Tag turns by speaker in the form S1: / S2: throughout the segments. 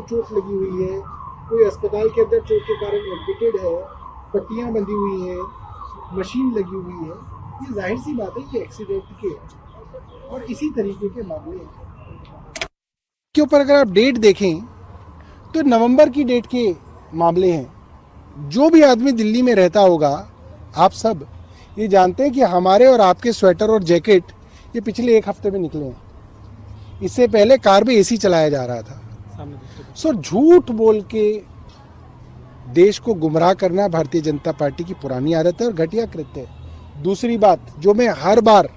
S1: चोट लगी हुई है, कोई अस्पताल के अंदर चोट के कारण एडमिटेड है, पट्टियां बंधी हुई हैं, मशीन लगी हुई है, ये जाहिर सी बात है कि एक्सीडेंट के और इसी तरीके के मामले के ऊपर अगर आप डेट देखें तो नवंबर की डेट के मामले हैं। जो भी आदमी दिल्ली में रहता होगा, आप सब ये जानते हैं कि हमारे और आपके स्वेटर और जैकेट ये पिछले 1 हफ्ते में निकले हैं। इससे पहले कार में एसी चलाया जा रहा था। सो झूठ बोल के देश को गुमराह करना भारतीय जनता पार्टी की पुरानी आदत है और घटिया कृत्य है। दूसरी बात जो मैं हर बार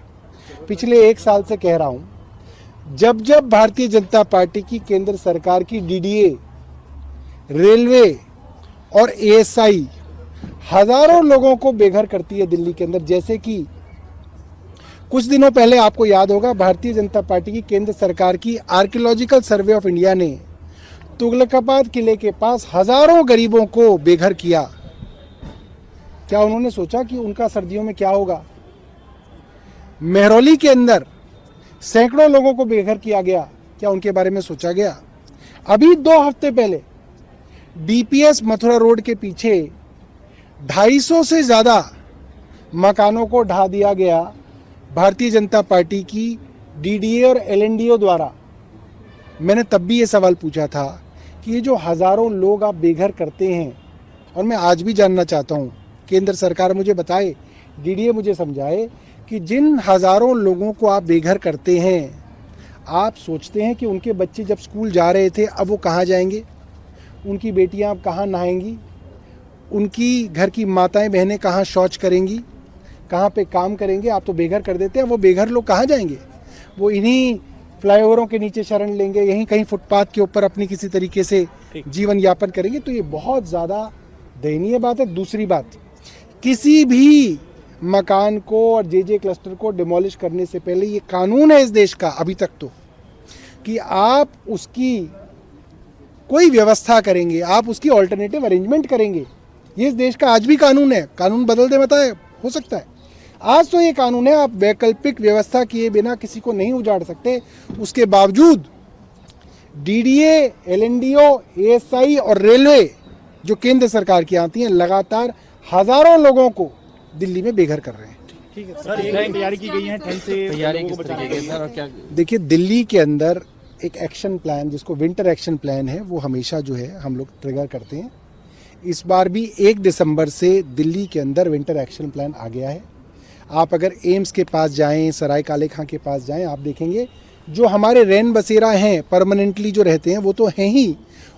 S1: पिछले 1 साल से कह रहा हूं, जब जब भारतीय जनता पार्टी की केंद्र सरकार की डीडीए, रेलवे और एएसआई हजारों लोगों को बेघर करती है दिल्ली के अंदर, जैसे कि कुछ दिनों पहले आपको याद होगा भारतीय जनता पार्टी की केंद्र सरकार की आर्कियोलॉजिकल सर्वे ऑफ इंडिया ने तुगलकाबाद किले के पास हजारों गरीबों को बेघर किया। क्या उन्होंने सोचा कि उनका सर्दियों में क्या होगा? मेहरौली के अंदर सैकड़ों लोगों को बेघर किया गया, क्या उनके बारे में सोचा गया? अभी 2 हफ्ते पहले डीपीएस मथुरा रोड के पीछे 250 से ज्यादा मकानों को ढा दिया गया भारतीय जनता पार्टी की डीडीए और एलएनडीओ द्वारा। मैंने तब भी ये सवाल पूछा था कि ये जो हजारों लोग आप बेघर करते हैं, और मैं आज भी जानना चाहता हूँ, केंद्र सरकार मुझे बताए, डीडीए मुझे समझाए कि जिन हजारों लोगों को आप बेघर करते हैं, आप सोचते हैं कि उनके बच्चे जब स्कूल जा रहे थे अब वो कहाँ जाएंगे, उनकी बेटियां अब कहाँ नहाएंगी, उनकी घर की माताएं बहनें कहाँ शौच करेंगी, कहाँ पे काम करेंगे? आप तो बेघर कर देते हैं। वो बेघर लोग कहाँ जाएंगे? वो इन्हीं फ्लाईओवरों के नीचे शरण लेंगे, यहीं कहीं फुटपाथ के ऊपर अपनी किसी तरीके से जीवन यापन करेंगे। तो ये बहुत ज़्यादा दयनीय बात है। दूसरी बात, किसी भी मकान को और जे क्लस्टर को डिमोलिश करने से पहले ये कानून है इस देश का अभी तक तो, कि आप उसकी कोई व्यवस्था करेंगे, आप उसकी ऑल्टरनेटिव अरेंजमेंट करेंगे। ये इस देश का आज भी कानून है। कानून बदल दे बताए हो सकता है, आज तो ये कानून है, आप वैकल्पिक व्यवस्था किए बिना किसी को नहीं उजाड़ सकते। उसके बावजूद डीडीए, एलएनडीओ, एएसआई और रेलवे जो केंद्र सरकार की आती हैं, लगातार हजारों लोगों को दिल्ली में बेघर कर रहे हैं।
S2: ठीक है सर, तैयारी की गई है, ठंड से तैयारी किस तरीके की सर, और क्या?
S1: देखिए, दिल्ली के अंदर एक एक्शन प्लान जिसको विंटर एक्शन प्लान है, वो हमेशा जो है हम लोग ट्रिगर करते हैं। इस बार भी 1 दिसंबर से दिल्ली के अंदर विंटर एक्शन प्लान आ गया है। आप अगर एम्स के पास जाएं, सराय काले खां के पास जाएं, आप देखेंगे जो हमारे रैन बसेरा हैं, परमानेंटली जो रहते हैं वो तो हैं ही,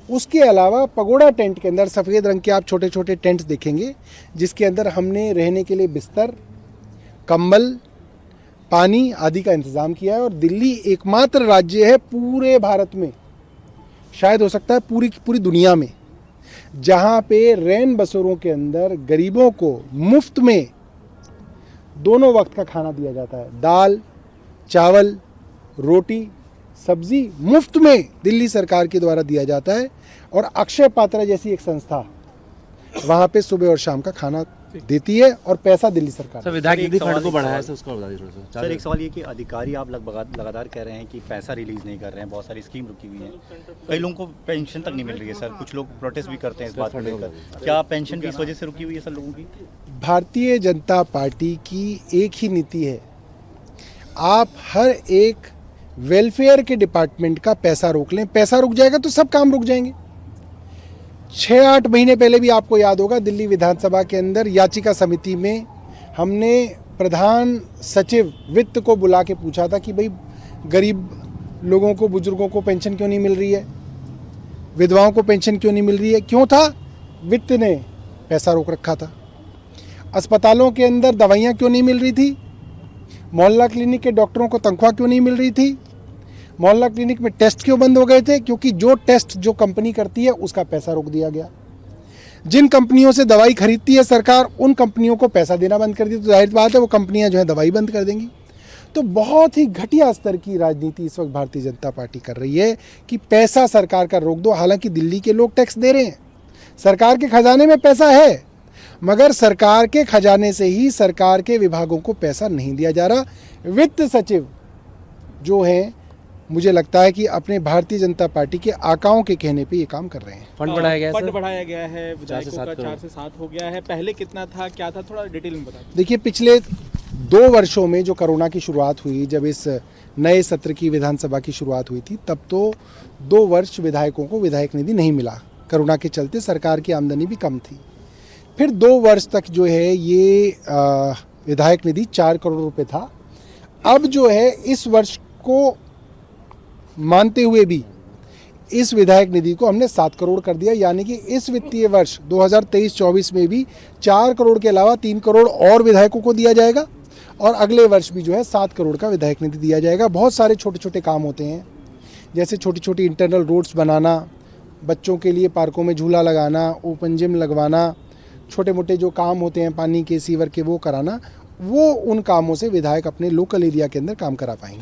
S1: उसके अलावा पगोड़ा टेंट के अंदर सफ़ेद रंग के आप छोटे छोटे टेंट्स देखेंगे, जिसके अंदर हमने रहने के लिए बिस्तर, कंबल, पानी आदि का इंतज़ाम किया है। और दिल्ली एकमात्र राज्य है पूरे भारत में, शायद हो सकता है पूरी दुनिया में, जहाँ पे रैन बसेरों के अंदर गरीबों को मुफ्त में दोनों वक्त का खाना दिया जाता है। दाल, चावल, रोटी, सब्जी मुफ्त में दिल्ली सरकार के द्वारा दिया जाता है। और अक्षय पात्रा जैसी एक संस्था वहाँ पे सुबह और शाम का खाना देती है, और पैसा दिल्ली सरकार।
S2: सर, विधायक निधि फंड को बढ़ाया है, उसको बता दीजिए
S3: सर। एक सवाल ये कि अधिकारी आप लगातार कह रहे हैं कि पैसा रिलीज नहीं कर रहे हैं, बहुत सारी स्कीम रुकी हुई हैं, कई लोगों को पेंशन तक नहीं मिल रही है सर, कुछ लोग प्रोटेस्ट भी करते हैं इस बात को लेकर। क्या पेंशन भी इस वजह से रुकी हुई है सर लोगों की?
S1: भारतीय जनता पार्टी की एक ही नीति है, आप हर एक वेलफेयर के डिपार्टमेंट का पैसा रोक लें। पैसा रुक जाएगा तो सब काम रुक जाएंगे। 6-8 महीने पहले भी आपको याद होगा, दिल्ली विधानसभा के अंदर याचिका समिति में हमने प्रधान सचिव वित्त को बुला के पूछा था कि भाई गरीब लोगों को, बुजुर्गों को पेंशन क्यों नहीं मिल रही है, विधवाओं को पेंशन क्यों नहीं मिल रही है? क्यों था? वित्त ने पैसा रोक रखा था। अस्पतालों के अंदर दवाइयाँ क्यों नहीं मिल रही थी? मोहल्ला क्लिनिक के डॉक्टरों को तनख्वाह क्यों नहीं मिल रही थी? मोहल्ला क्लिनिक में टेस्ट क्यों बंद हो गए थे? क्योंकि जो टेस्ट जो कंपनी करती है उसका पैसा रोक दिया गया। जिन कंपनियों से दवाई खरीदती है सरकार, उन कंपनियों को पैसा देना बंद कर दिया, तो जाहिर बात है वो कंपनियां जो है दवाई बंद कर देंगी। तो बहुत ही घटिया स्तर की राजनीति इस वक्त भारतीय जनता पार्टी कर रही है कि पैसा सरकार का रोक दो। हालांकि दिल्ली के लोग टैक्स दे रहे हैं, सरकार के खजाने में पैसा है, मगर सरकार के खजाने से ही सरकार के विभागों को पैसा नहीं दिया जा रहा। वित्त सचिव जो हैं मुझे लगता है कि अपने भारतीय जनता पार्टी के आकाओं के कहने पे ये काम कर रहे हैं।
S4: फंड बढ़ाया गया है
S2: फंड
S4: सर?
S2: बढ़ाया गया है विधायकों का
S4: 4 से 7
S2: 4 से 7 हो गया है। पहले कितना था, क्या था, थोड़ा डिटेल में बता दीजिए।
S1: देखिए, पिछले 2 वर्षों में जो कोरोना की शुरुआत हुई, जब इस नए सत्र की विधानसभा की शुरुआत हुई थी, तब तो 2 वर्ष विधायकों को विधायक निधि नहीं मिला। कोरोना के चलते सरकार की आमदनी भी कम थी। फिर 2 वर्ष तक जो है ये विधायक निधि 4 करोड़ रुपए था। अब जो है इस वर्ष को मानते हुए भी इस विधायक निधि को हमने 7 करोड़ कर दिया, यानी कि इस वित्तीय वर्ष 2023-24 में भी 4 करोड़ के अलावा 3 करोड़ और विधायकों को दिया जाएगा और अगले वर्ष भी जो है 7 करोड़ का विधायक निधि दिया जाएगा। बहुत सारे छोटे छोटे काम होते हैं, जैसे छोटी छोटी इंटरनल रोड्स बनाना, बच्चों के लिए पार्कों में झूला लगाना, ओपन जिम लगवाना, छोटे मोटे जो काम होते हैं पानी के, सीवर के, वो कराना, वो उन कामों से विधायक अपने लोकल एरिया के अंदर काम करा पाएंगे।